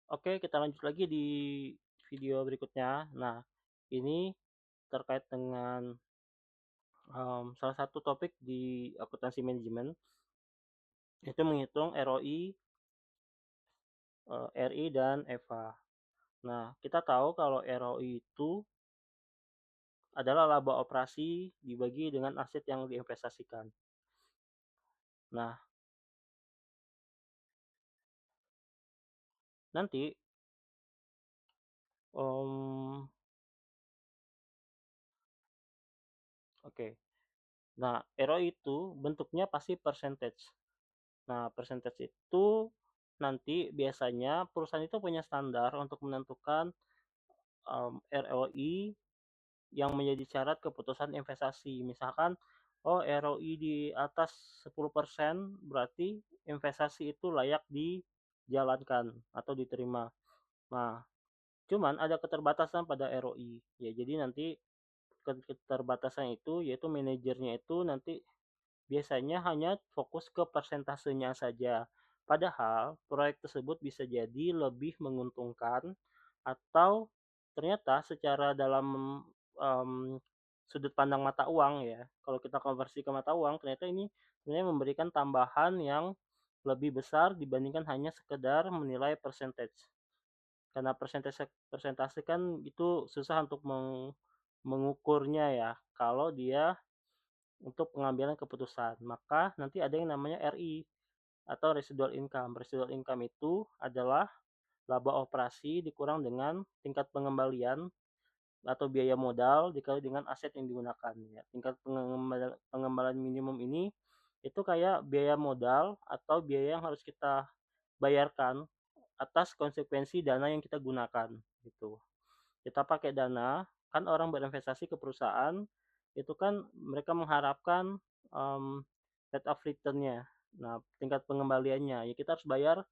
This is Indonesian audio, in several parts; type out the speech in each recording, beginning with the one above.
Oke, kita lanjut lagi di video berikutnya. Nah, ini terkait dengan, salah satu topik di akuntansi manajemen, yaitu menghitung ROI, RI, dan EVA. Nah, kita tahu kalau ROI itu adalah laba operasi dibagi dengan aset yang diinvestasikan. Nah, nanti, mmm, oke. Nah, ROI itu bentuknya pasti percentage. Nah, percentage itu nanti biasanya perusahaan itu punya standar untuk menentukan, ROI yang menjadi syarat keputusan investasi. Misalkan, oh ROI di atas 10% berarti investasi itu layak dijalankan atau diterima. Nah, cuman ada keterbatasan pada ROI. Ya jadi nanti keterbatasan itu yaitu manajernya itu nanti biasanya hanya fokus ke persentasenya saja. Padahal proyek tersebut bisa jadi lebih menguntungkan atau ternyata secara dalam, mmm, sudut pandang mata uang ya, kalau kita konversi ke mata uang ternyata ini sebenarnya memberikan tambahan yang lebih besar dibandingkan hanya sekedar menilai percentage. Karena persentase kan itu susah untuk mengukurnya ya, kalau dia untuk pengambilan keputusan. Maka nanti ada yang namanya RI atau residual income. Residual income itu adalah laba operasi dikurang dengan tingkat pengembalian atau biaya modal dikali dengan aset yang digunakan ya. Tingkat pengembalian minimum ini itu kayak biaya modal atau biaya yang harus kita bayarkan atas konsekuensi dana yang kita gunakan gitu. Kita pakai dana, kan orang berinvestasi ke perusahaan, itu kan mereka mengharapkan, mmm, rate of return-nya. Nah, tingkat pengembaliannya, ya kita harus bayar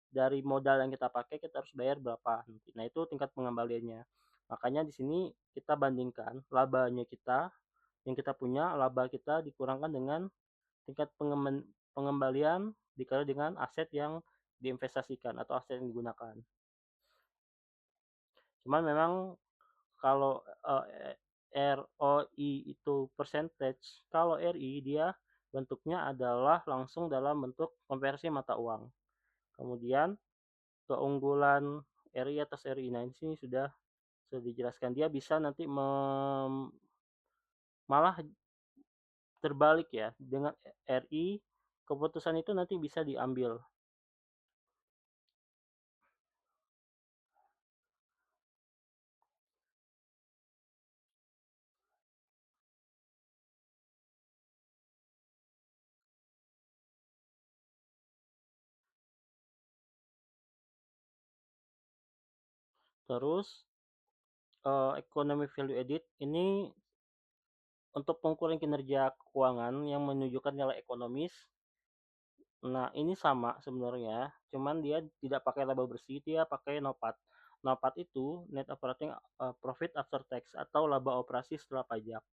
dari modal yang kita pakai, kita harus bayar berapa nanti. Nah, itu tingkat pengembaliannya. Makanya di sini kita bandingkan labanya kita, yang kita punya, laba kita dikurangkan dengan tingkat pengembalian dikali dengan aset yang diinvestasikan atau aset yang digunakan. Cuman memang kalau, ROI itu percentage, kalau RI dia bentuknya adalah langsung dalam bentuk konversi mata uang. Kemudian keunggulan RI atas RI, nah ini sini sudah dijelaskan. Dia bisa nanti malah terbalik ya, dengan RI keputusan itu nanti bisa diambil. Terus, economic value added ini untuk pengukuran kinerja keuangan yang menunjukkan nilai ekonomis. Nah, ini sama sebenarnya, cuman dia tidak pakai laba bersih, dia pakai NOPAT. NOPAT itu net operating, profit after tax atau laba operasi setelah pajak.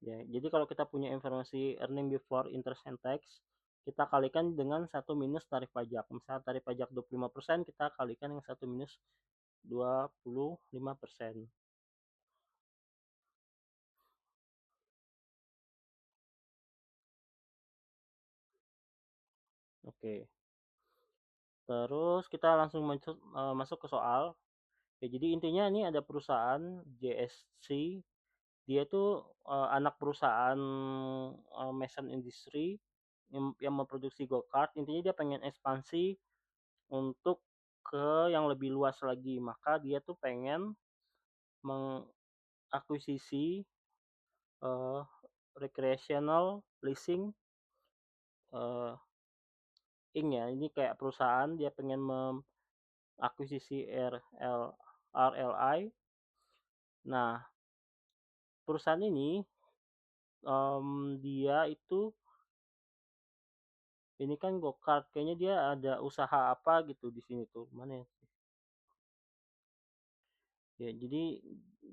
Ya, jadi kalau kita punya informasi earning before interest and tax, kita kalikan dengan satu minus tarif pajak. Misalnya tarif pajak 25%, kita kalikan dengan satu minus 25%. Oke, terus kita langsung masuk ke soal. Ya, jadi intinya ini ada perusahaan JSC. Dia itu, anak perusahaan, Mason Industry yang memproduksi go-kart. Intinya dia pengen ekspansi untuk ke yang lebih luas lagi. Maka dia tuh pengen mengakuisisi, eee, recreational leasing, eee, Inc. ya. Ini kayak perusahaan dia pengen mengakuisisi RLI. Nah, perusahaan dia itu ini kan go-kart, kayaknya dia ada usaha apa gitu di sini tuh, mana ya? Ya, jadi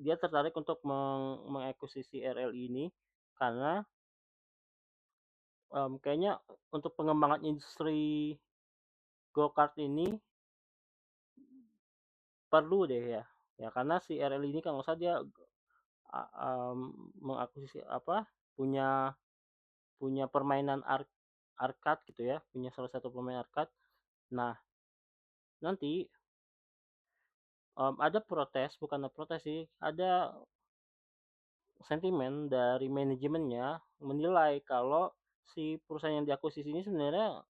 dia tertarik untuk mengakuisisi RLI ini karena, kayaknya untuk pengembangan industri go-kart ini perlu deh ya. Ya karena si RL ini kan nggak usah dia, mengakuisisi apa, punya punya permainan arcade gitu ya, punya salah satu pemain arcade. Nah, nanti, ada protes, bukan protes sih, ada sentimen dari manajemennya menilai kalau si perusahaan yang diakuisisi ini sebenarnya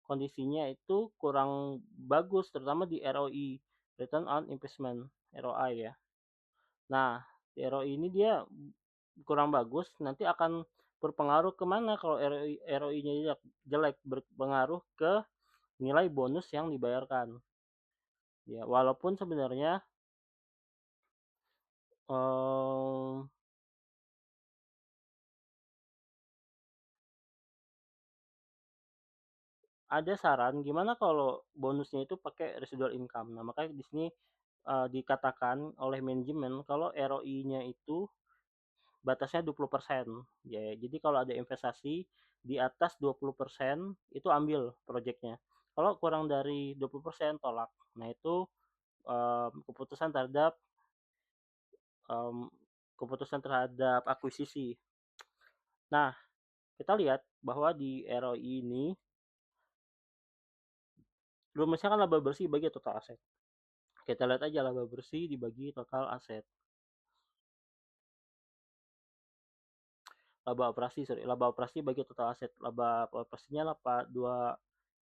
kondisinya itu kurang bagus, terutama di ROI, Return on Investment, ROI ya. Nah, di ROI ini dia kurang bagus, nanti akan berpengaruh ke mana kalau ROI-nya jelek jelek, berpengaruh ke nilai bonus yang dibayarkan. Ya, walaupun sebenarnya, mmm, ada saran gimana kalau bonusnya itu pakai residual income. Nah, makanya di sini, dikatakan oleh manajemen kalau ROI-nya itu batasnya 20%. Ya, jadi kalau ada investasi di atas 20% itu ambil projeknya. Kalau kurang dari 20% tolak. Nah, itu, keputusan terhadap, mmm, keputusan terhadap akuisisi. Nah, kita lihat bahwa di ROI ini rumusnya kan laba bersih bagi total aset. Kita lihat aja laba bersih dibagi total aset. Laba operasi bagi total aset. Laba operasinya 2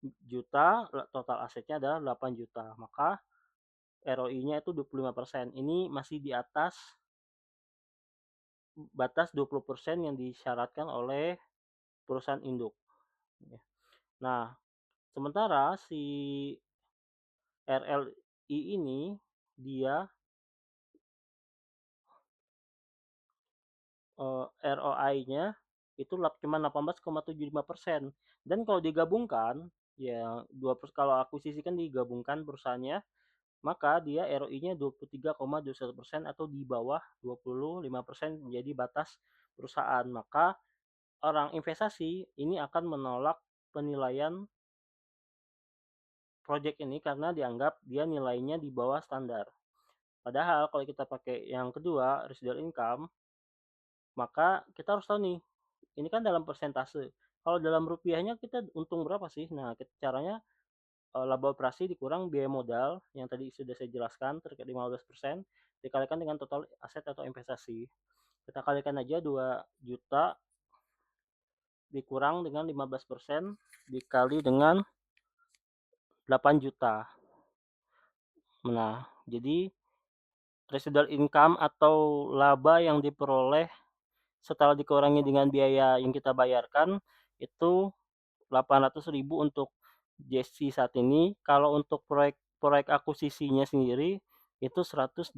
juta, total asetnya adalah 8 juta. Maka ROI-nya itu 25%. Ini masih di atas batas 20% yang disyaratkan oleh perusahaan induk. Ya. Nah, sementara si RLI ini dia, ROI-nya itu cuma 18,75%, dan kalau digabungkan ya kalau akuisisi kan digabungkan perusahaannya, maka dia ROI-nya 23,21% atau di bawah 25% menjadi batas perusahaan. Maka orang investasi ini akan menolak penilaian project ini karena dianggap dia nilainya di bawah standar. Padahal kalau kita pakai yang kedua, residual income, maka kita harus tahu nih, ini kan dalam persentase. Kalau dalam rupiahnya kita untung berapa sih? Nah, caranya, laba operasi dikurang biaya modal yang tadi sudah saya jelaskan terkait 15%, dikalikan dengan total aset atau investasi. Kita kalikan aja 2 juta dikurang dengan 15% dikali dengan 8 juta. Nah, jadi residual income atau laba yang diperoleh setelah dikurangi dengan biaya yang kita bayarkan itu 800.000 untuk JC saat ini. Kalau untuk proyek akuisisinya sendiri itu 120.000.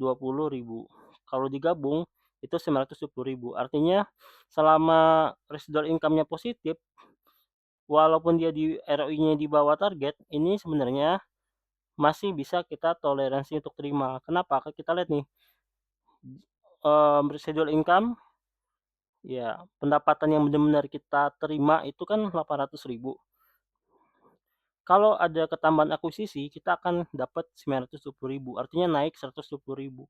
Kalau digabung itu 970.000. Artinya selama residual income-nya positif, walaupun dia di ROI-nya di bawah target, ini sebenarnya masih bisa kita toleransi untuk terima. Kenapa? Kita lihat nih, residual income, ya pendapatan yang benar-benar kita terima itu kan 800.000. Kalau ada ketambahan akuisisi, kita akan dapat 970.000, artinya naik 120.000.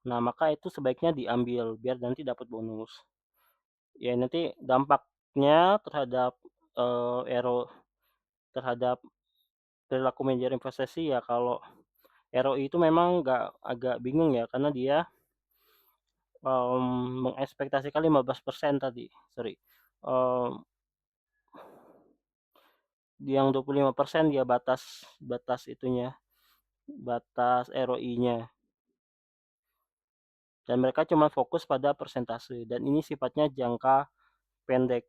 Nah, maka itu sebaiknya diambil biar nanti dapat bonus. Ya nanti dampaknya terhadap, terhadap perilaku manajer investasi ya kalau ROI itu memang agak bingung ya karena dia, mengekspektasikan 15% tadi, sorry, mmm, yang 25% dia batas batas itunya, batas ROI-nya. Dan mereka cuma fokus pada persentase dan ini sifatnya jangka pendek.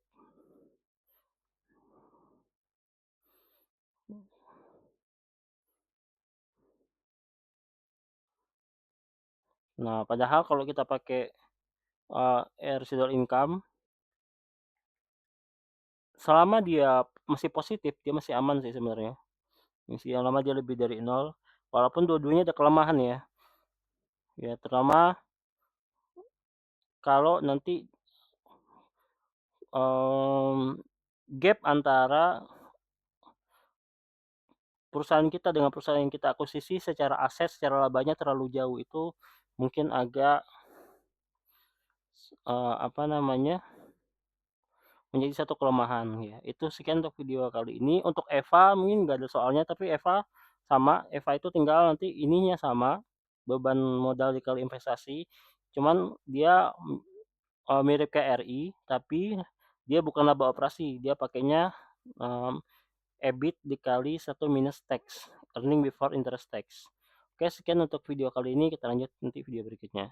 Nah, padahal kalau kita pakai, residual income, selama dia masih positif, dia masih aman sih sebenarnya. Selama dia lebih dari nol, walaupun dua-duanya ada kelemahan ya. Ya, terutama kalau nanti, mmm, gap antara perusahaan kita dengan perusahaan yang kita akuisisi secara aset, secara labanya terlalu jauh, itu mungkin agak, apa namanya, menjadi satu kelemahan ya. Itu sekian untuk video kali ini. Untuk Eva mungkin nggak ada soalnya, tapi Eva sama, Eva itu tinggal nanti ininya sama, beban modal dikali investasi, cuman dia, mirip kayak RI, tapi dia bukan laba operasi, dia pakainya, mmm, EBIT dikali 1 minus tax, earning before interest tax. Oke, sekian untuk video kali ini, kita lanjut nanti video berikutnya.